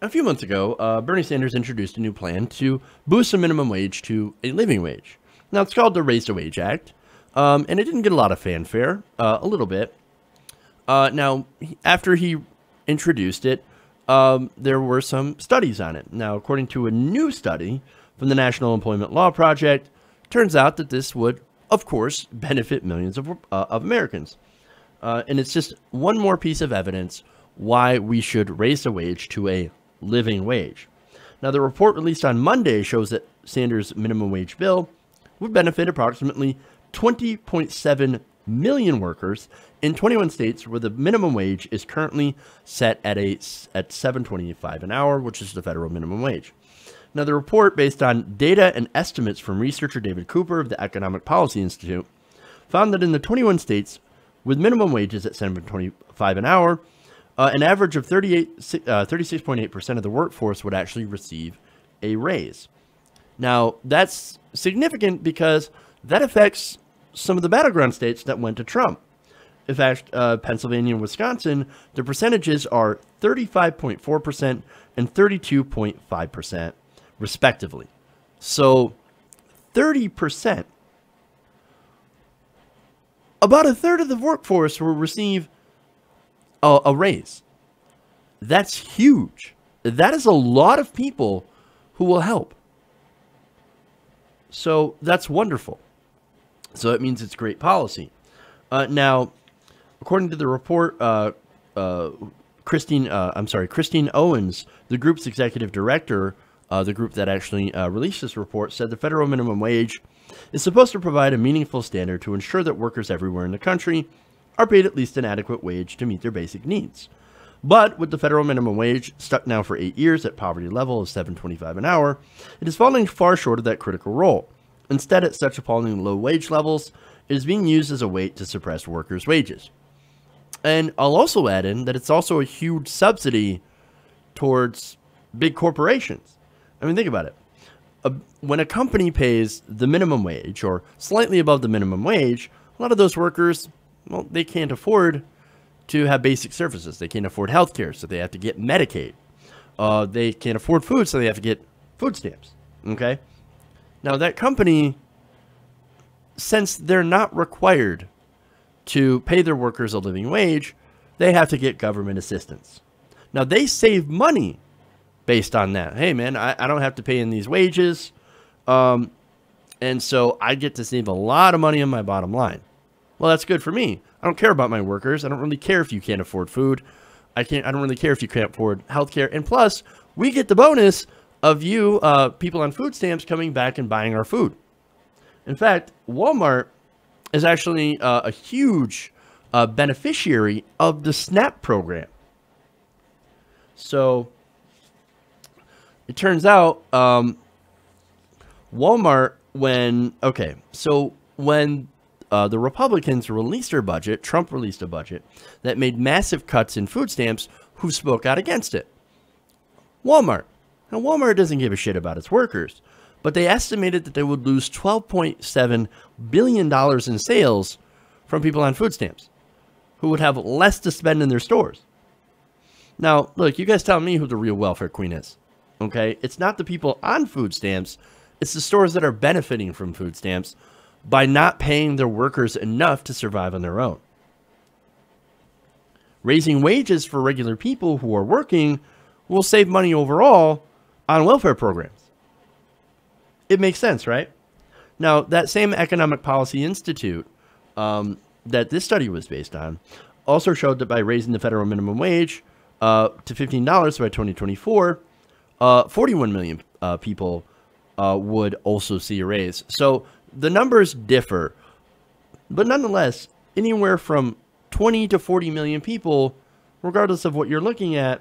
a few months ago, Bernie Sanders introduced a new plan to boost the minimum wage to a living wage. Now, it's called the Raise the Wage Act, and it didn't get a lot of fanfare, a little bit. Now, after he introduced it, there were some studies on it. Now, according to a new study from the National Employment Law Project, turns out that this would, of course, benefit millions of Americans. And it's just one more piece of evidence why we should raise the wage to a living wage. Now, the report released on Monday shows that Sanders' minimum wage bill would benefit approximately 20.7 million workers in 21 states where the minimum wage is currently set at $7.25 an hour, which is the federal minimum wage. Now, the report, based on data and estimates from researcher David Cooper of the Economic Policy Institute, found that in the 21 states with minimum wages at $7.25 an hour, an average of 36.8% of the workforce would actually receive a raise. Now, that's significant because that affects some of the battleground states that went to Trump. In fact, Pennsylvania and Wisconsin, the percentages are 35.4% and 32.5%, respectively. So, 30%. About a third of the workforce will receive a raise. That's huge. That is a lot of people who will help. So that's wonderful. So it means it's great policy. Now, according to the report, Christine Owens, the group's executive director, the group that actually released this report, said the federal minimum wage is supposed to provide a meaningful standard to ensure that workers everywhere in the country are paid at least an adequate wage to meet their basic needs. But with the federal minimum wage stuck now for 8 years at poverty level of $7.25 an hour, it is falling far short of that critical role. Instead, at such appalling low wage levels, it is being used as a weight to suppress workers' wages. And I'll also add in that it's also a huge subsidy towards big corporations. I mean, think about it. When a company pays the minimum wage or slightly above the minimum wage, a lot of those workers, well, they can't afford to have basic services. They can't afford health care, so they have to get Medicaid. They can't afford food, so they have to get food stamps. Okay? Now, that company, since they're not required to pay their workers a living wage, they have to get government assistance. Now, they save money based on that. Hey, man, I don't have to pay in these wages, and so I get to save a lot of money on my bottom line. Well, that's good for me. I don't care about my workers. I don't really care if you can't afford food. I don't really care if you can't afford healthcare. And plus, we get the bonus of you people on food stamps coming back and buying our food. In fact, Walmart is actually a huge beneficiary of the SNAP program. So it turns out Walmart, when the Republicans released their budget, Trump released a budget that made massive cuts in food stamps, who spoke out against it? Walmart. Now, Walmart doesn't give a shit about its workers, but they estimated that they would lose $12.7 billion in sales from people on food stamps, who would have less to spend in their stores. Now, look, you guys tell me who the real welfare queen is, okay? It's not the people on food stamps. It's the stores that are benefiting from food stamps by not paying their workers enough to survive on their own. Raising wages for regular people who are working will save money overall on welfare programs. It makes sense, right? Now, that same Economic Policy Institute that this study was based on also showed that by raising the federal minimum wage to $15 by 2024, 41 million people would also see a raise. So the numbers differ, but nonetheless, anywhere from 20 to 40 million people, regardless of what you're looking at,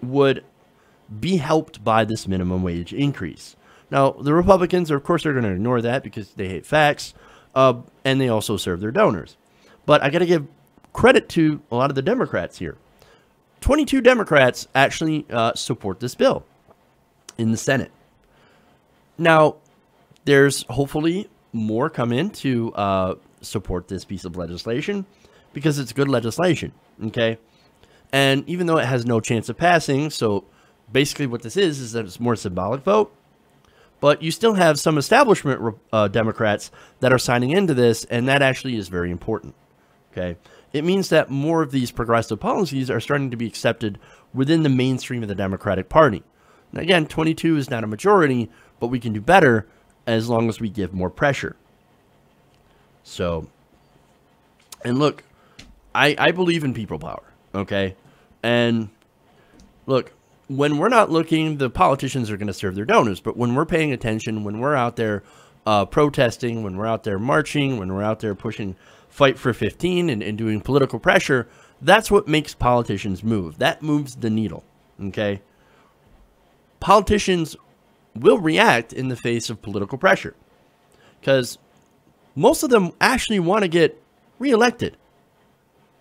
would be helped by this minimum wage increase. Now, the Republicans, of course, are going to ignore that because they hate facts, and they also serve their donors. But I got to give credit to a lot of the Democrats here. 22 Democrats actually support this bill in the Senate. Now, there's hopefully more come in to support this piece of legislation because it's good legislation, okay? And even though it has no chance of passing, so basically what this is that it's more symbolic vote. But you still have some establishment Democrats that are signing into this, and that actually is very important. Okay, it means that more of these progressive policies are starting to be accepted within the mainstream of the Democratic Party. Now, again, 22 is not a majority, but we can do better as long as we give more pressure. So, and look, I believe in people power, okay? And look, when we're not looking, the politicians are going to serve their donors. But when we're paying attention, when we're out there protesting, when we're out there marching, when we're out there pushing Fight for 15 and doing political pressure, that's what makes politicians move. That moves the needle, okay? Politicians will react in the face of political pressure because most of them actually want to get reelected.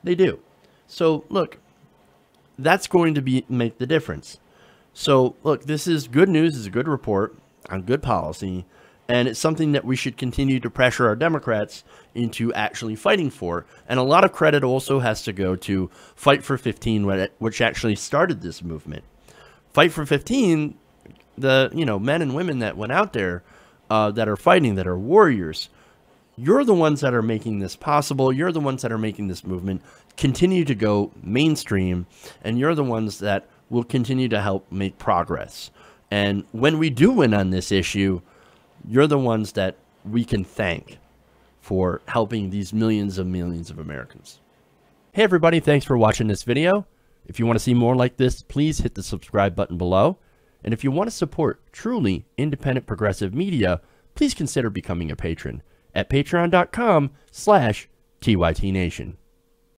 They do. So, look, that's going to make the difference. So, look, this is good news. It's a good report on good policy, and it's something that we should continue to pressure our Democrats into actually fighting for. And a lot of credit also has to go to Fight for 15, which actually started this movement. Fight for 15, the men and women that went out there that are fighting, that are warriors, you're the ones that are making this possible. You're the ones that are making this movement continue to go mainstream, and you're the ones that will continue to help make progress. And when we do win on this issue, you're the ones that we can thank for helping these millions of Americans. Hey everybody, thanks for watching this video. If you want to see more like this, please hit the subscribe button below. And if you want to support truly independent progressive media, please consider becoming a patron at patreon.com/TYTNation.